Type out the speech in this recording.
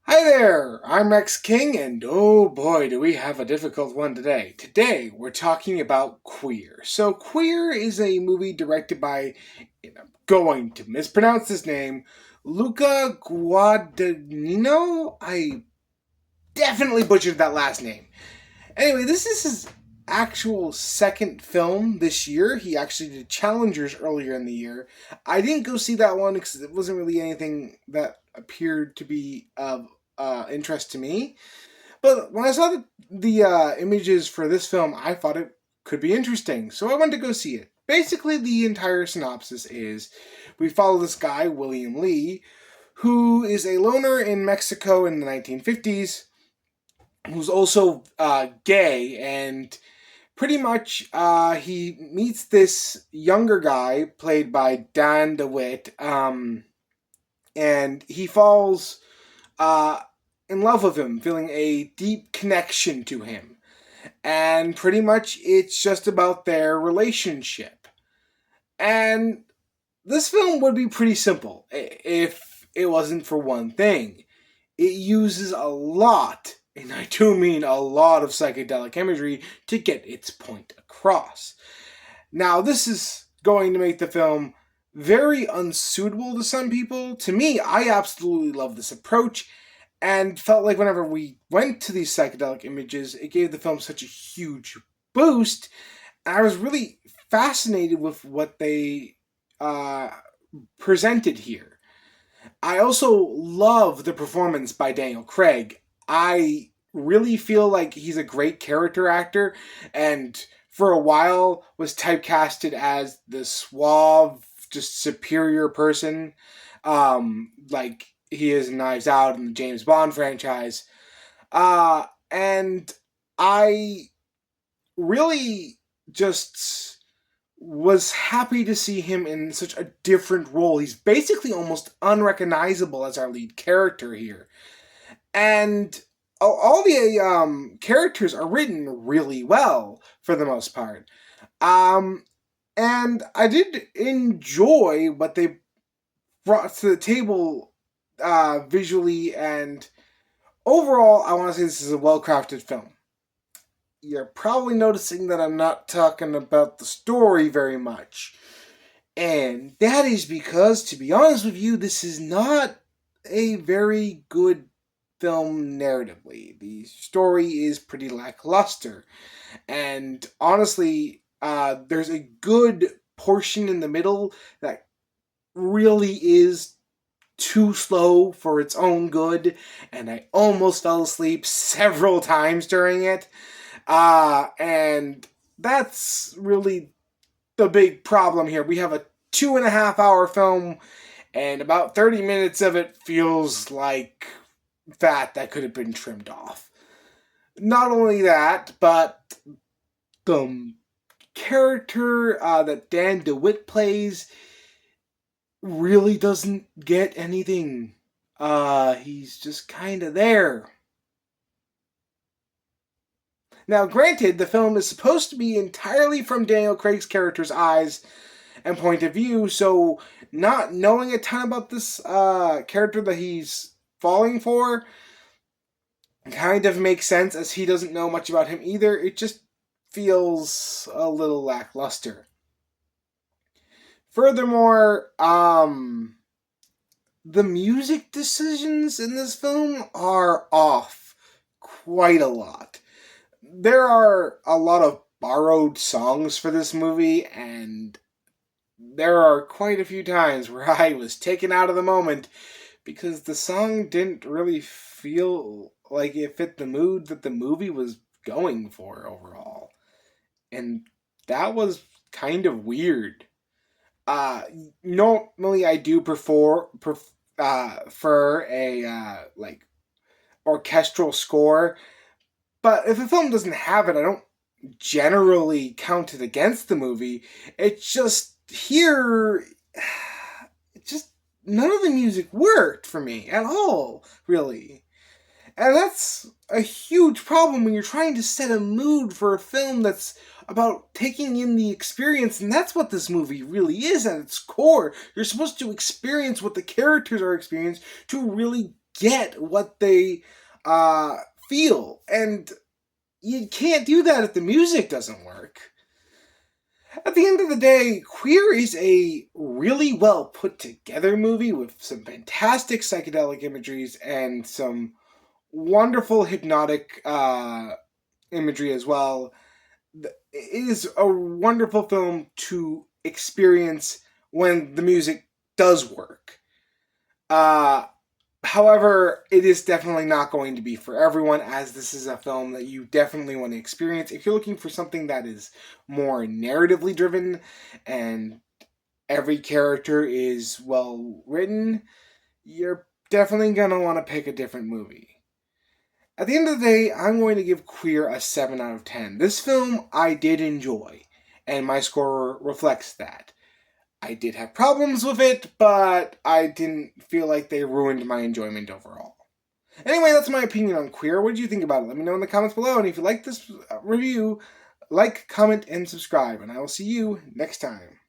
Hi there, I'm Rex King, and oh boy, do we have a difficult one today. Today, we're talking about Queer. So, Queer is a movie directed by, and I'm going to mispronounce his name, Luca Guadagnino? I definitely butchered that last name. Anyway, this is his actual second film this year. He actually did Challengers earlier in the year. I didn't go see that one because it wasn't really anything that appeared to be of interest to me. But when I saw the images for this film, I thought it could be interesting, so I went to go see it. Basically, the entire synopsis is we follow this guy, William Lee, who is a loner in Mexico in the 1950s, who's also gay, and pretty much he meets this younger guy played by Dan DeWitt, and he falls uh, in love with him, feeling a deep connection to him. And pretty much it's just about their relationship. And this film would be pretty simple if it wasn't for one thing. It uses a lot, and I do mean a lot, of psychedelic imagery to get its point across. Now, this is going to make the film very unsuitable to some people. To me, I absolutely love this approach and felt like whenever we went to these psychedelic images, it gave the film such a huge boost. And I was really fascinated with what they uh, presented here. I also love the performance by Daniel Craig. I really feel like he's a great character actor, and for a while was typecasted as the suave, just superior person, like he is in Knives Out and the James Bond franchise. And I really just was happy to see him in such a different role. He's basically almost unrecognizable as our lead character here. And all the characters are written really well for the most part. Um, and I did enjoy what they brought to the table visually, and overall, I want to say this is a well crafted film. You're probably noticing that I'm not talking about the story very much. And that is because, to be honest with you, this is not a very good film narratively. The story is pretty lackluster. And honestly, there's a good portion in the middle that really is too slow for its own good, and I almost fell asleep several times during it. And that's really the big problem here. We have a 2.5 hour film, and about 30 minutes of it feels like fat that could have been trimmed off. Not only that, but the character that Dan DeWitt plays really doesn't get anything. He's just kind of there. Now, granted, the film is supposed to be entirely from Daniel Craig's character's eyes and point of view, so not knowing a ton about this character that he's falling for kind of makes sense, as he doesn't know much about him either. It just feels a little lackluster. Furthermore, the music decisions in this film are off quite a lot. There are a lot of borrowed songs for this movie, and there are quite a few times where I was taken out of the moment because the song didn't really feel like it fit the mood that the movie was going for overall. And that was kind of weird. Uh, Normally I do prefer a like orchestral score, but if a film doesn't have it, I don't generally count it against the movie. It's just here, it just none of the music worked for me at all, really. And that's a huge problem when you're trying to set a mood for a film that's about taking in the experience, and that's what this movie really is at its core. You're supposed to experience what the characters are experiencing to really get what they feel. And you can't do that if the music doesn't work. At the end of the day, Queer is a really well put together movie with some fantastic psychedelic imageries and some wonderful hypnotic imagery as well. It is a wonderful film to experience when the music does work. Uh, However, it is definitely not going to be for everyone, as this is a film that you definitely want to experience. If you're looking for something that is more narratively driven and every character is well written, you're definitely going to want to pick a different movie. At the end of the day, I'm going to give Queer a 7 out of 10. This film I did enjoy, and my score reflects that. I did have problems with it, but I didn't feel like they ruined my enjoyment overall. Anyway, that's my opinion on Queer. What did you think about it? Let me know in the comments below, and if you like this review, like, comment, and subscribe, and I will see you next time.